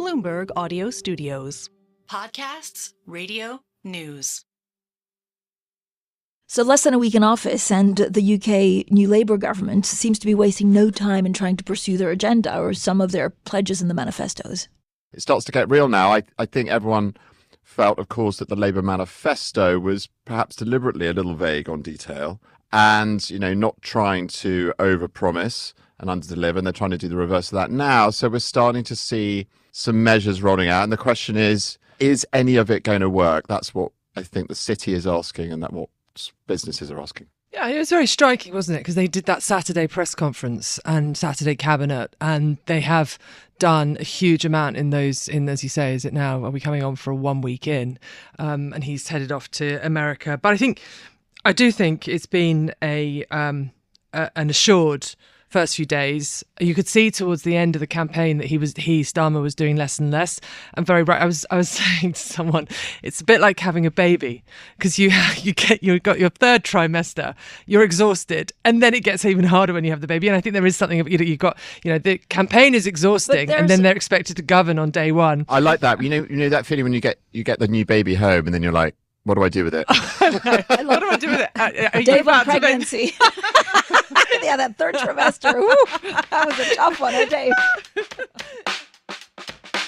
Bloomberg Audio Studios. Podcasts, radio, news. So less than a week in office, and the UK New Labour government seems to be wasting no time in trying to pursue their agenda or some of their pledges in the manifestos. It starts to get real now. I think everyone felt, of course, that the Labour manifesto was perhaps deliberately a little vague on detail and, not trying to overpromise and underdeliver, and they're trying to do the reverse of that now. So we're starting to see some measures rolling out. And the question is any of it going to work? That's what I think the city is asking, and that's what businesses are asking. Yeah, it was very striking, wasn't it? Because they did that Saturday press conference and Saturday cabinet, and they have done a huge amount in those, as you say, is it now? Are we coming on for 1 week in? And he's headed off to America. But I do think it's been an assured first few days. You could see towards the end of the campaign that Starmer was doing less and less. And very right. I was saying to someone, it's a bit like having a baby, because you've got your third trimester, you're exhausted, and then it gets even harder when you have the baby. And I think there is something you've got. The campaign is exhausting, and then they're expected to govern on day one. I like that. You know that feeling when you get the new baby home, and then you're like, what do I do with it? What do I do with it? Dave on pregnancy. Yeah, that third trimester. Woo, that was a tough one, Dave?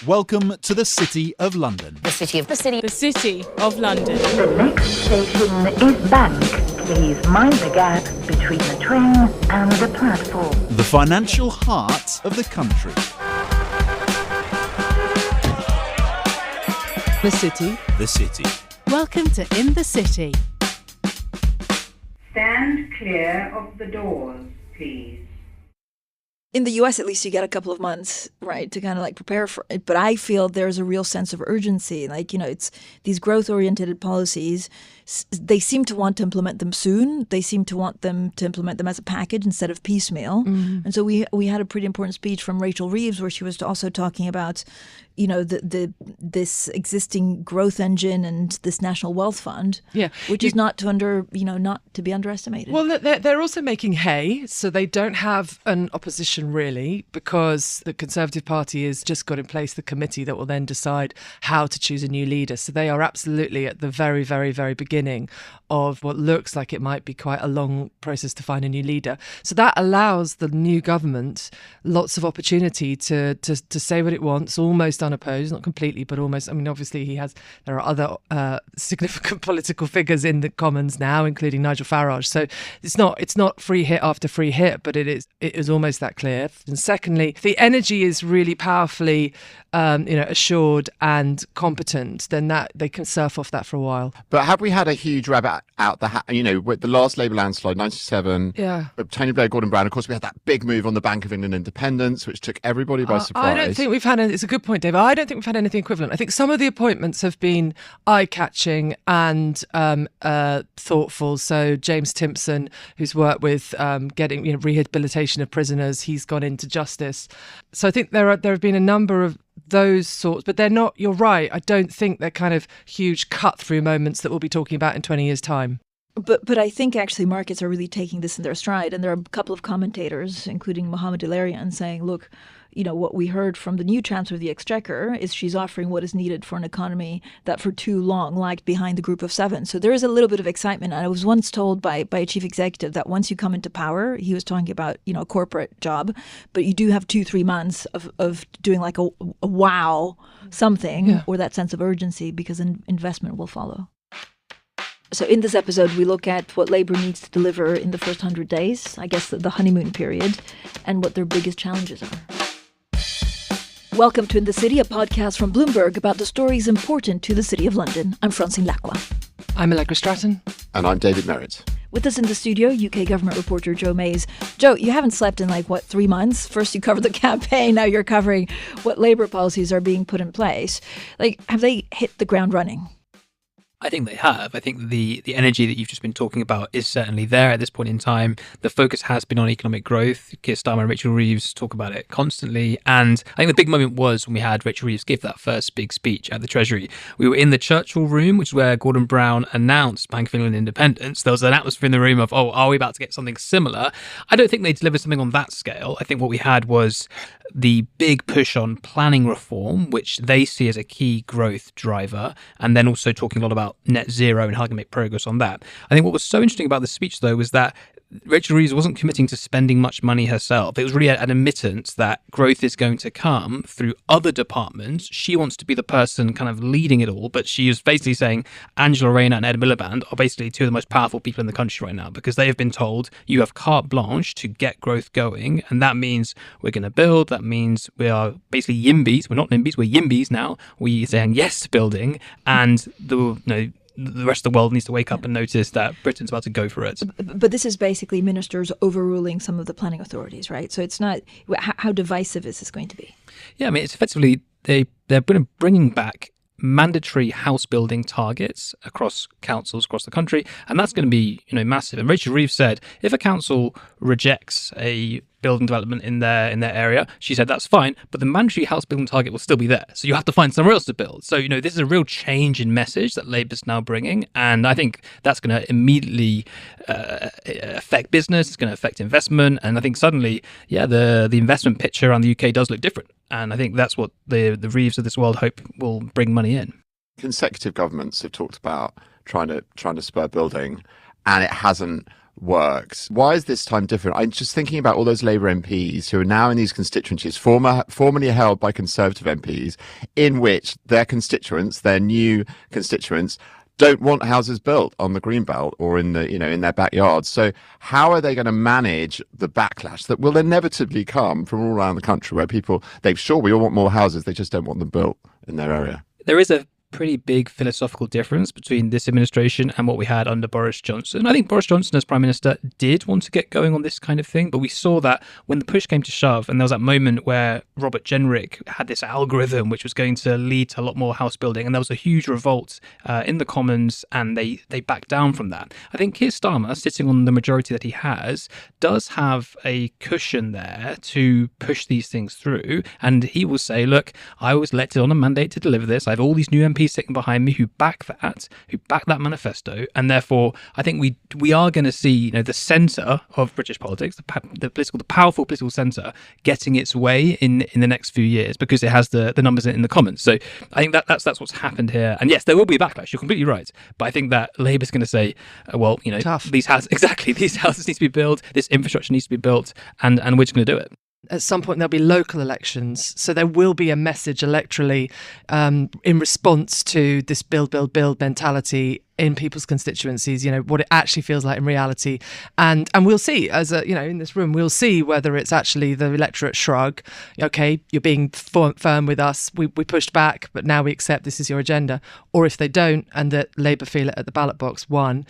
Welcome to the City of London. The City of London. The next station is Bank. Please mind the gap between the train and the platform. The financial heart of the country. The city. The city. Welcome to In the City. Stand clear of the doors, please. In the US, at least, you get a couple of months, right, to kind of prepare for it. But I feel there's a real sense of urgency. It's these growth-oriented policies. They seem to want to implement them soon. They seem to want them to implement them as a package instead of piecemeal. Mm-hmm. And so we had a pretty important speech from Rachel Reeves where she was also talking about, this existing growth engine and this national wealth fund, which is not to be underestimated. Well, they're also making hay, so they don't have an opposition really, because the Conservative Party has just got in place the committee that will then decide how to choose a new leader. So they are absolutely at the very, very, very beginning of what looks like it might be quite a long process to find a new leader. So that allows the new government lots of opportunity to say what it wants, almost unopposed, not completely, but almost. I mean, obviously there are other significant political figures in the Commons now, including Nigel Farage. So it's not free hit after free hit, but it is almost that clear. And secondly, the energy is really powerfully assured and competent, then that they can surf off that for a while. But have we had a huge rabbit out the hat? With the last Labour landslide, 97, Tony Blair, Gordon Brown, of course, we had that big move on the Bank of England independence, which took everybody by surprise. I don't think we've had it's a good point, Dave. I don't think we've had anything equivalent. I think some of the appointments have been eye-catching and thoughtful. So James Timpson, who's worked with getting rehabilitation of prisoners, he's gone into justice. So I think there have been a number of those sorts, but they're not, you're right, I don't think they're kind of huge cut-through moments that we'll be talking about in 20 years' time. But I think actually markets are really taking this in their stride, and there are a couple of commentators, including Mohamed Ilarian, saying, look, what we heard from the new Chancellor of the Exchequer is she's offering what is needed for an economy that for too long lagged behind the Group of Seven. So there is a little bit of excitement. And I was once told by a chief executive that once you come into power, he was talking about, a corporate job, but you do have 2-3 months of doing like a wow something, or that sense of urgency, because investment will follow. So in this episode, we look at what Labour needs to deliver in the first 100 days, I guess the honeymoon period, and what their biggest challenges are. Welcome to In the City, a podcast from Bloomberg about the stories important to the City of London. I'm Francine Lacqua. I'm Allegra Stratton. And I'm David Merritt. With us in the studio, UK government reporter Joe Mays. Joe, you haven't slept in 3 months? First you covered the campaign, now you're covering what Labour policies are being put in place. Have they hit the ground running? I think they have. I think the energy that you've just been talking about is certainly there at this point in time. The focus has been on economic growth. Keir Starmer and Rachel Reeves talk about it constantly. And I think the big moment was when we had Rachel Reeves give that first big speech at the Treasury. We were in the Churchill room, which is where Gordon Brown announced Bank of England independence. There was an atmosphere in the room of, are we about to get something similar? I don't think they delivered something on that scale. I think what we had was the big push on planning reform, which they see as a key growth driver, and then also talking a lot about net zero and how to make progress on that. I think what was so interesting about the speech, though, was that Rachel Reeves wasn't committing to spending much money herself. It was really an admittance that growth is going to come through other departments. She wants to be the person kind of leading it all, but she is basically saying Angela Rayner and Ed Miliband are basically two of the most powerful people in the country right now, because they have been told you have carte blanche to get growth going, and that means we're going to build. That means we are basically YIMBYs. We're not NIMBYs, we're YIMBYs now. We're saying yes to building, and the rest of the world needs to wake up and notice that Britain's about to go for it. But this is basically ministers overruling some of the planning authorities, right? So it's not, how divisive is this going to be? Yeah, I mean, it's effectively, they're bringing back mandatory house building targets across councils across the country, and that's going to be massive. And Rachel Reeves said if a council rejects a building development in their area, she said that's fine, but the mandatory house building target will still be there, so you have to find somewhere else to build. So this is a real change in message that Labour's now bringing, and I think that's going to immediately affect business. It's going to affect investment, and I think suddenly the investment picture around the UK does look different, and I think that's what the Reeves of this world hope will bring money in. Consecutive governments have talked about trying to spur building, and it hasn't works. Why is this time different? I'm just thinking about all those Labour MPs who are now in these constituencies, formerly held by Conservative MPs, in which their constituents, their new constituents, don't want houses built on the Greenbelt or in in their backyards. So how are they going to manage the backlash that will inevitably come from all around the country, where we all want more houses, they just don't want them built in their area? There is a pretty big philosophical difference between this administration and what we had under Boris Johnson. I think Boris Johnson as Prime Minister did want to get going on this kind of thing, but we saw that when the push came to shove, and there was that moment where Robert Jenrick had this algorithm which was going to lead to a lot more house building, and there was a huge revolt in the Commons, and they backed down from that. I think Keir Starmer, sitting on the majority that he has, does have a cushion there to push these things through, and he will say, look, I was elected on a mandate to deliver this. I have all these new MPs sitting behind me who back that manifesto, and therefore I think we are going to see the centre of British politics, the powerful political centre, getting its way in the next few years, because it has the numbers in the Commons. So I think that's what's happened here. And yes, there will be a backlash. You're completely right, but I think that Labour's going to say, tough. These houses need to be built, this infrastructure needs to be built, and we're just going to do it. At some point, there'll be local elections. So there will be a message electorally in response to this build, build, build mentality in people's constituencies, what it actually feels like in reality. And we'll see, in this room, we'll see whether it's actually the electorate shrug. Okay, you're being firm with us. We pushed back, but now we accept this is your agenda. Or if they don't, and that Labour feel it at the ballot box, one.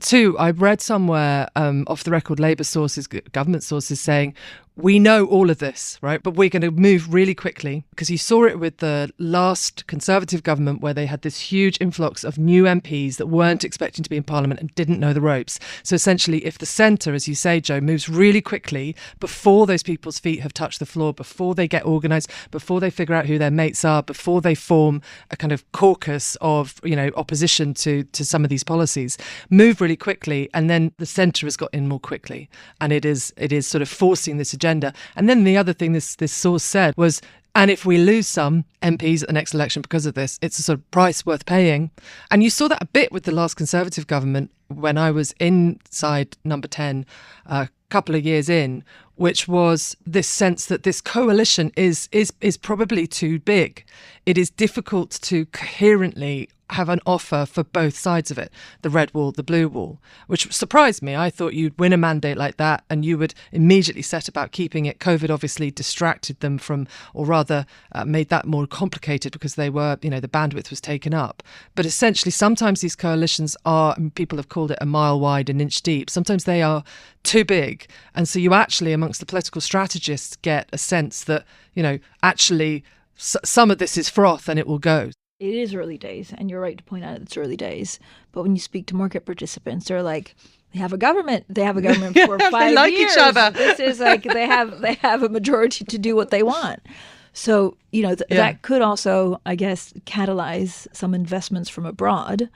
Two, I read somewhere off the record Labour sources, government sources saying, we know all of this, right? But we're going to move really quickly, because you saw it with the last Conservative government, where they had this huge influx of new MPs that weren't expecting to be in Parliament and didn't know the ropes. So essentially, if the centre, as you say, Joe, moves really quickly before those people's feet have touched the floor, before they get organised, before they figure out who their mates are, before they form a kind of caucus of, opposition to some of these policies, move really quickly, and then the centre has got in more quickly. And it is sort of forcing this agenda. And then the other thing this source said was, and if we lose some MPs at the next election because of this, it's a sort of price worth paying. And you saw that a bit with the last Conservative government when I was inside Number 10 a couple of years in, which was this sense that this coalition is probably too big. It is difficult to coherently have an offer for both sides of it, the red wall, the blue wall, which surprised me. I thought you'd win a mandate like that and you would immediately set about keeping it. COVID obviously distracted them from, or rather made that more complicated, because they were, the bandwidth was taken up. But essentially, sometimes these coalitions are, people have called it a mile wide, an inch deep. Sometimes they are too big. And so you actually, amongst the political strategists, get a sense that, actually some of this is froth and it will go. It is early days, and you're right to point out it's early days. But when you speak to market participants, they're like, they have a government for 5 they like years. Each other. This is like they have a majority to do what they want. So that could also, I guess, catalyze some investments from abroad.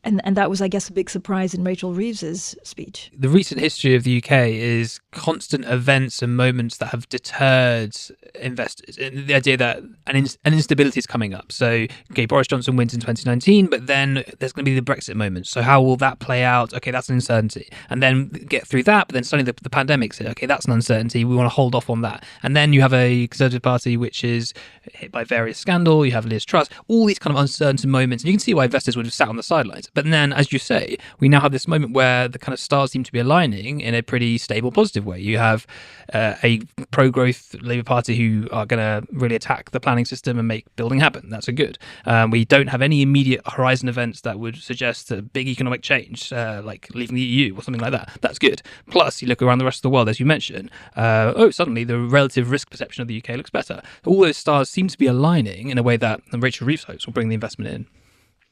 And that was, I guess, a big surprise in Rachel Reeves's speech. The recent history of the UK is constant events and moments that have deterred investors. The idea that an instability is coming up. So, okay, Boris Johnson wins in 2019, but then there's going to be the Brexit moment. So how will that play out? Okay, that's an uncertainty. And then get through that, but then suddenly the pandemic's hit. Okay, that's an uncertainty. We want to hold off on that. And then you have a Conservative Party which is hit by various scandal. You have Liz Truss, all these kind of uncertain moments. And you can see why investors would have sat on the sidelines. But then, as you say, we now have this moment where the kind of stars seem to be aligning in a pretty stable, positive way. You have a pro-growth Labour Party who are going to really attack the planning system and make building happen. That's a good. We don't have any immediate horizon events that would suggest a big economic change, like leaving the EU or something like that. That's good. Plus, you look around the rest of the world, as you mentioned, suddenly the relative risk perception of the UK looks better. All those stars seem to be aligning in a way that Rachel Reeves hopes will bring the investment in.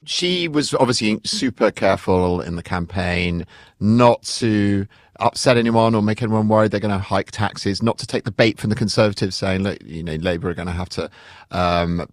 She was obviously super careful in the campaign not to upset anyone or make anyone worried they're going to hike taxes, not to take the bait from the Conservatives saying, look, Labour are going to have to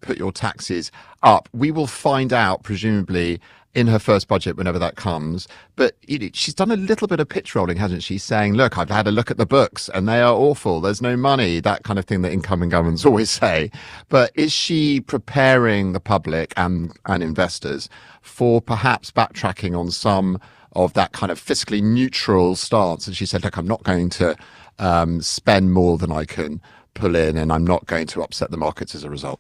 put your taxes up. We will find out, presumably, in her first budget, whenever that comes. But she's done a little bit of pitch rolling, hasn't she? Saying, look, I've had a look at the books and they are awful. There's no money, that kind of thing that incoming governments always say. But is she preparing the public and investors for perhaps backtracking on some of that kind of fiscally neutral stance? And she said, look, I'm not going to spend more than I can pull in, and I'm not going to upset the markets as a result.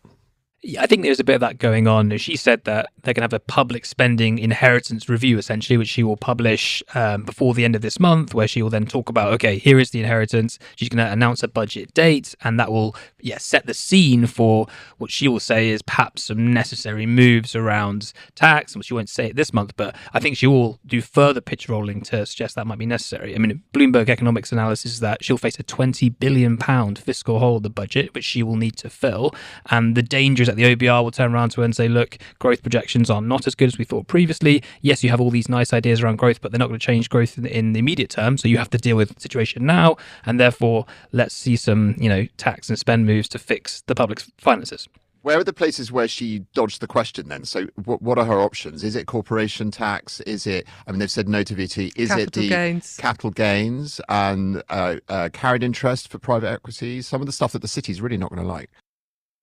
Yeah, I think there's a bit of that going on. She said that they're going to have a public spending inheritance review, essentially, which she will publish before the end of this month, where she will then talk about, okay, here is the inheritance. She's going to announce a budget date, and that will set the scene for what she will say is perhaps some necessary moves around tax. She won't say it this month, but I think she will do further pitch rolling to suggest that might be necessary. I mean, Bloomberg economics analysis is that she'll face a £20 billion fiscal hole in the budget, which she will need to fill. And the danger is that the OBR will turn around to her and say, look, growth projections are not as good as we thought previously. Yes, you have all these nice ideas around growth, but they're not going to change growth in the immediate term. So you have to deal with the situation now. And therefore, let's see some, tax and spend moves to fix the public's finances. Where are the places where she dodged the question then? So what are her options? Is it corporation tax? Is it, they've said no to VT. Is it the capital gains and carried interest for private equity? Some of the stuff that the city's really not going to like.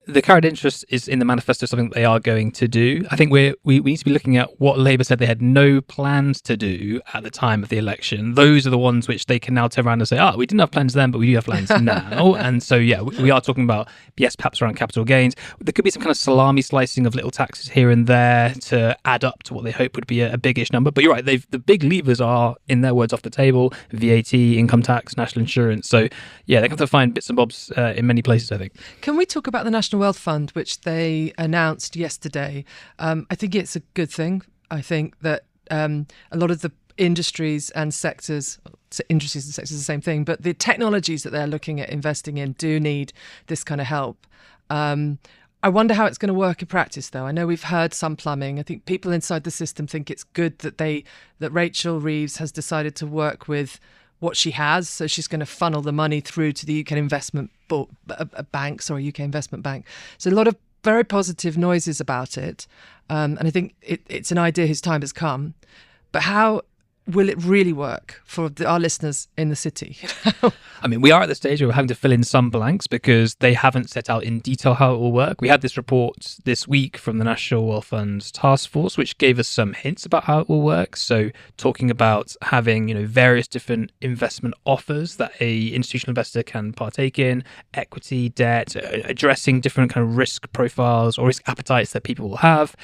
The carried interest is in the manifesto something that they are going to do. I think we need to be looking at what Labour said they had no plans to do at the time of the election. Those are the ones which they can now turn around and say, we didn't have plans then, but we do have plans now. And so, we are talking about, yes, perhaps around capital gains. There could be some kind of salami slicing of little taxes here and there to add up to what they hope would be a biggish number. But you're right, the big levers are, in their words, off the table: VAT, income tax, national insurance. So, they're going to have to find bits and bobs in many places, I think. Can we talk about the National Wealth Fund, which they announced yesterday? I think it's a good thing. I think that a lot of the industries and sectors are the same thing, but the technologies that they're looking at investing in do need this kind of help. I wonder how it's going to work in practice, though. I know we've heard some plumbing. I think people inside the system think it's good that Rachel Reeves has decided to work with what she has. So she's going to funnel the money through to the UK investment banks, or a UK investment bank. So a lot of very positive noises about it. And I think it's an idea whose time has come. But how will it really work for our listeners in the city? We are at the stage where we're having to fill in some blanks because they haven't set out in detail how it will work. We had this report this week from the National Wealth Fund's task force, which gave us some hints about how it will work. So talking about having, various different investment offers that a institutional investor can partake in, equity, debt, addressing different kind of risk profiles or risk appetites that people will have,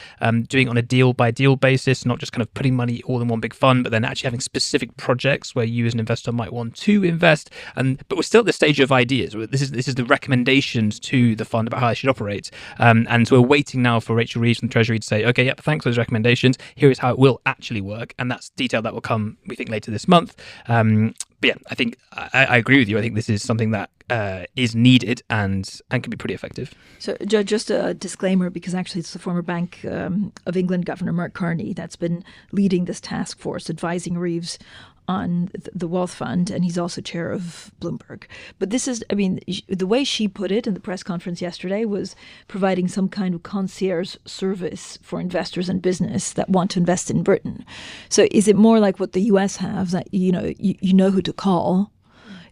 doing it on a deal by deal basis, not just kind of putting money all in one big fund, but then actually having specific projects where you as an investor might want to invest. But we're still at the stage of ideas. This is the recommendations to the fund about how it should operate. And so we're waiting now for Rachel Reeves from the Treasury to say, okay, thanks for those recommendations. Here is how it will actually work. And that's detail that will come, we think, later this month. But I think I agree with you. I think this is something that is needed and can be pretty effective. So just a disclaimer, because actually it's the former Bank of England Governor Mark Carney that's been leading this task force, advising Reeves on the Wealth Fund, and he's also chair of Bloomberg. But this is, the way she put it in the press conference yesterday was providing some kind of concierge service for investors and business that want to invest in Britain. So is it more like what the US have, that you know who to call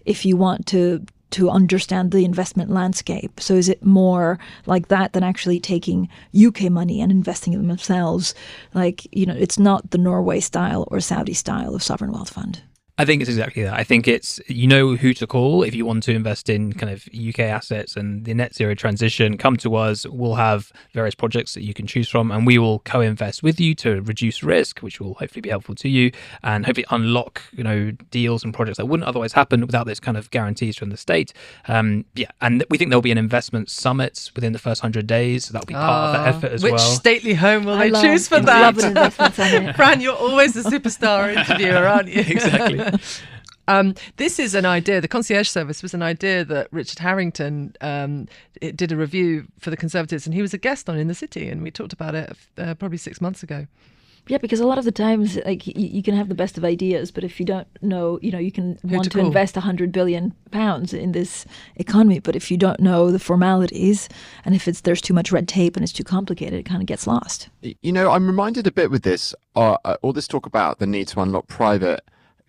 if you want to understand the investment landscape. So is it more like that than actually taking UK money and investing in themselves? Like, it's not the Norway style or Saudi style of sovereign wealth fund. I think it's exactly that. I think it's, who to call if you want to invest in kind of UK assets and the net zero transition. Come to us. We'll have various projects that you can choose from, and we will co-invest with you to reduce risk, which will hopefully be helpful to you and hopefully unlock, deals and projects that wouldn't otherwise happen without this kind of guarantees from the state. And we think there'll be an investment summit within the first 100 days. So that'll be part of that effort as well. Which stately home will they choose for that? Love an investment summit. Fran, you're always the superstar interviewer, aren't you? Exactly. This is an idea. The concierge service was an idea that Richard Harrington did a review for the Conservatives, and he was a guest on In the City, and we talked about it probably 6 months ago. Yeah, because a lot of the times, like, you can have the best of ideas, but if you don't know, you can want to invest £100 billion in this economy, but if you don't know the formalities, and if there's too much red tape and it's too complicated, it kind of gets lost. I'm reminded a bit with this, all this talk about the need to unlock private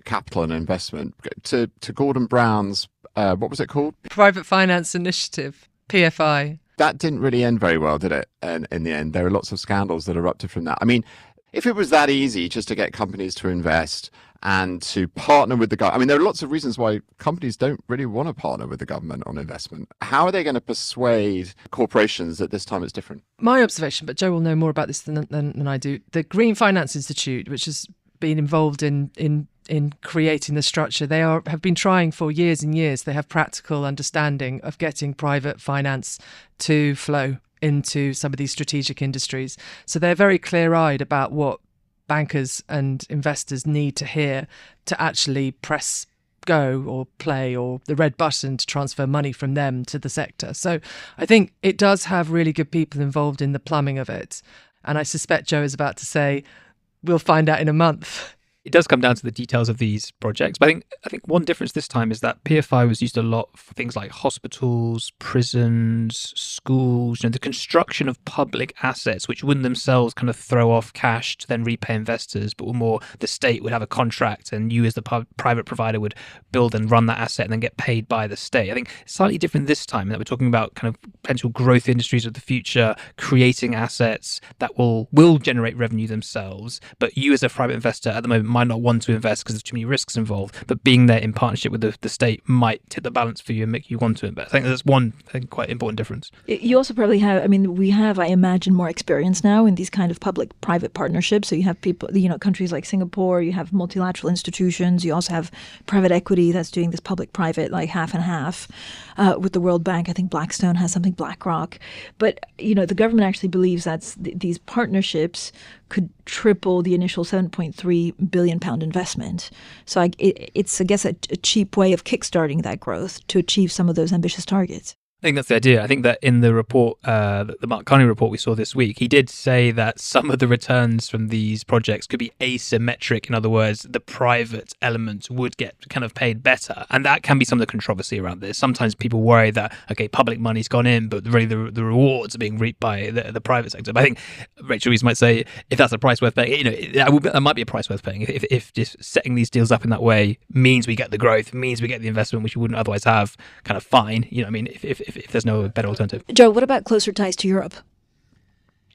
capital and investment to Gordon Brown's what was it called? Private Finance Initiative, PFI. That didn't really end very well, did it? And in the end, there are lots of scandals that erupted from that. I mean, if it was that easy just to get companies to invest and to partner with the government, I mean, there are lots of reasons why companies don't really want to partner with the government on investment. How are they going to persuade corporations that this time it's different? My observation, but Joe will know more about this than I do, the Green Finance Institute, which has been involved in creating the structure, have been trying for years and years. They have practical understanding of getting private finance to flow into some of these strategic industries. So they're very clear-eyed about what bankers and investors need to hear to actually press go or play or the red button to transfer money from them to the sector. So I think it does have really good people involved in the plumbing of it. And I suspect Joe is about to say, we'll find out in a month. It does come down to the details of these projects. But I think one difference this time is that PFI was used a lot for things like hospitals, prisons, schools, the construction of public assets, which wouldn't themselves kind of throw off cash to then repay investors, but more the state would have a contract and you as the private provider would build and run that asset and then get paid by the state. I think it's slightly different this time in that we're talking about kind of potential growth industries of the future, creating assets that will generate revenue themselves. But you as a private investor at the moment might not want to invest because there's too many risks involved, but being there in partnership with the state might tip the balance for you and make you want to invest. I think that's one quite important difference. You also probably have, we have, I imagine, more experience now in these kind of public-private partnerships. So you have people, countries like Singapore, you have multilateral institutions, you also have private equity that's doing this public-private, like half and half. With the World Bank, I think Blackstone has something, BlackRock. But, the government actually believes that these partnerships could triple the initial £7.3 billion investment. So it's, I guess, a cheap way of kickstarting that growth to achieve some of those ambitious targets. I think that's the idea. I think that in the report, the Mark Carney report we saw this week, he did say that some of the returns from these projects could be asymmetric. In other words, the private element would get kind of paid better. And that can be some of the controversy around this. Sometimes people worry that, okay, public money's gone in, but really the rewards are being reaped by the private sector. But I think Rachel Reeves might say, if that's a price worth paying, that might be a price worth paying. If just setting these deals up in that way means we get the growth, means we get the investment, which we wouldn't otherwise have, kind of fine. If there's no better alternative. Joe, what about closer ties to Europe?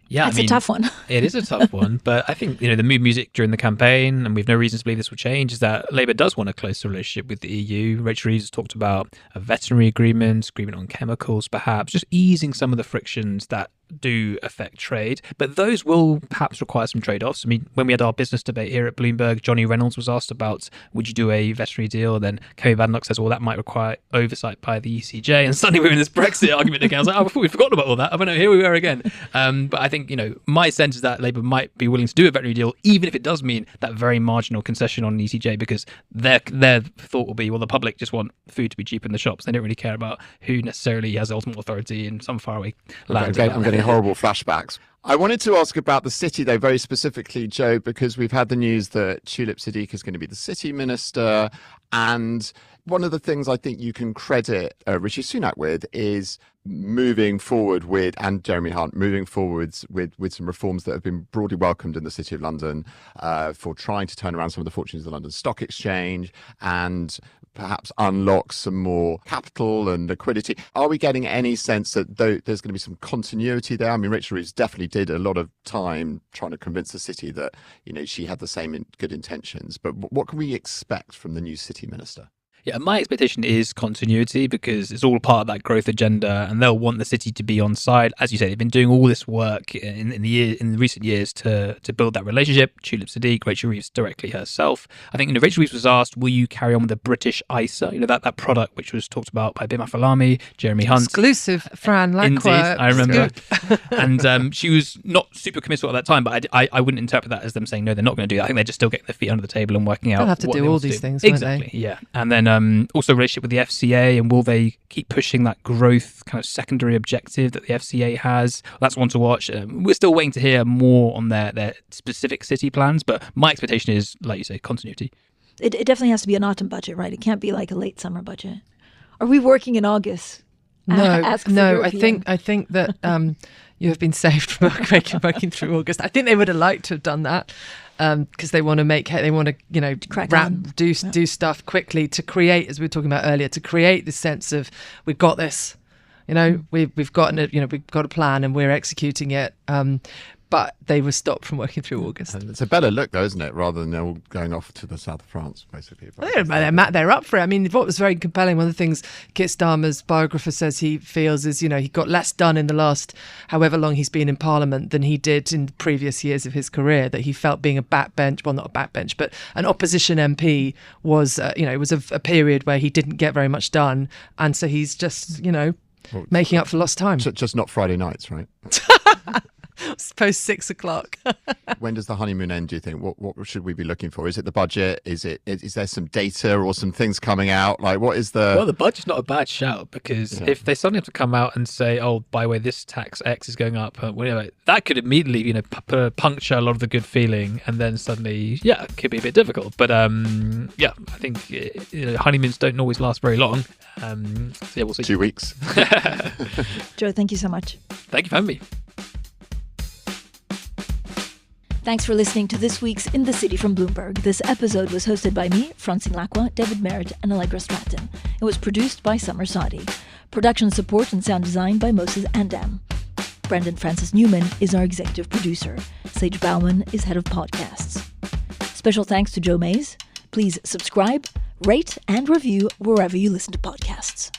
Yeah, That's a tough one. It is a tough one, but I think the mood music during the campaign, and we've no reason to believe this will change, is that Labour does want a closer relationship with the EU. Rachel Reeves has talked about a veterinary agreement on chemicals, perhaps just easing some of the frictions that do affect trade, but those will perhaps require some trade-offs. When we had our business debate here at Bloomberg, Johnny Reynolds was asked about, would you do a veterinary deal? Then Kemi Badenoch says, well, that might require oversight by the ECJ. And suddenly we're in this Brexit argument again. I was like, I thought we'd forgotten about all that. But no, here we are again. But I think, my sense is that Labour might be willing to do a veterinary deal, even if it does mean that very marginal concession on the ECJ, because their thought will be, well, the public just want food to be cheap in the shops. They don't really care about who necessarily has ultimate authority in some faraway land. I'm getting horrible flashbacks. I wanted to ask about the city, though, very specifically, Joe, because we've had the news that Tulip Siddiq is going to be the city minister, and one of the things I think you can credit Rishi Sunak with is moving forward with, and Jeremy Hunt, moving forwards with some reforms that have been broadly welcomed in the City of London for trying to turn around some of the fortunes of the London Stock Exchange and perhaps unlock some more capital and liquidity. Are we getting any sense that there's going to be some continuity there? I mean, Rachel Reeves definitely did a lot of time trying to convince the city that, she had the same good intentions. But what can we expect from the new city minister? Yeah, my expectation is continuity because it's all part of that growth agenda, and they'll want the city to be on side. As you say, they've been doing all this work in the recent years to build that relationship. Tulip Sadiq, Rachel Reeves directly herself. I think Rachel Reeves was asked, "Will you carry on with the British ISA?" That product which was talked about by Bim Afalami, Jeremy Hunt, exclusive Fran Lacqua. Indeed, I remember. And she was not super committal at that time, but I wouldn't interpret that as them saying no, they're not going to do that. I think they're just still getting their feet under the table and working out. They'll have to do all these things, won't exactly. they? Yeah, and then. Also relationship with the FCA, and will they keep pushing that growth kind of secondary objective that the FCA has? That's one to watch. We're still waiting to hear more on their specific city plans, but my expectation is, like you say, continuity. It definitely has to be an autumn budget, right? It can't be like a late summer budget. Are we working in August? No. I think that you have been saved from working through August. I think they would have liked to have done that. Because they want to do stuff quickly to create, as we were talking about earlier, to create this sense of we've got this, we've got a plan and we're executing it. But they were stopped from working through August. It's a better look, though, isn't it? Rather than all going off to the south of France, basically. They're up for it. I mean, what was very compelling, one of the things Keir Starmer's biographer says he feels is, he got less done in the last however long he's been in Parliament than he did in previous years of his career, that he felt being a backbench, well, not a backbench, but an opposition MP was, it was a period where he didn't get very much done. And so he's just, making up for lost time. Just not Friday nights, right? Post 6 o'clock. When does the honeymoon end, do you think? What should we be looking for? Is it the budget? Is there some data or some things coming out? Like, what is the... Well, the budget's not a bad shout, because if they suddenly have to come out and say, oh, by the way, this tax X is going up, that could immediately, puncture a lot of the good feeling, and then suddenly, it could be a bit difficult. But, I think honeymoons don't always last very long. We'll see. 2 weeks. Joe, thank you so much. Thank you for having me. Thanks for listening to this week's In the City from Bloomberg. This episode was hosted by me, Francine Lacqua, David Merritt, and Allegra Stratton. It was produced by Summer Sadi. Production support and sound design by Moses Andam. Brendan Francis Newman is our executive producer. Sage Bauman is head of podcasts. Special thanks to Joe Mays. Please subscribe, rate, and review wherever you listen to podcasts.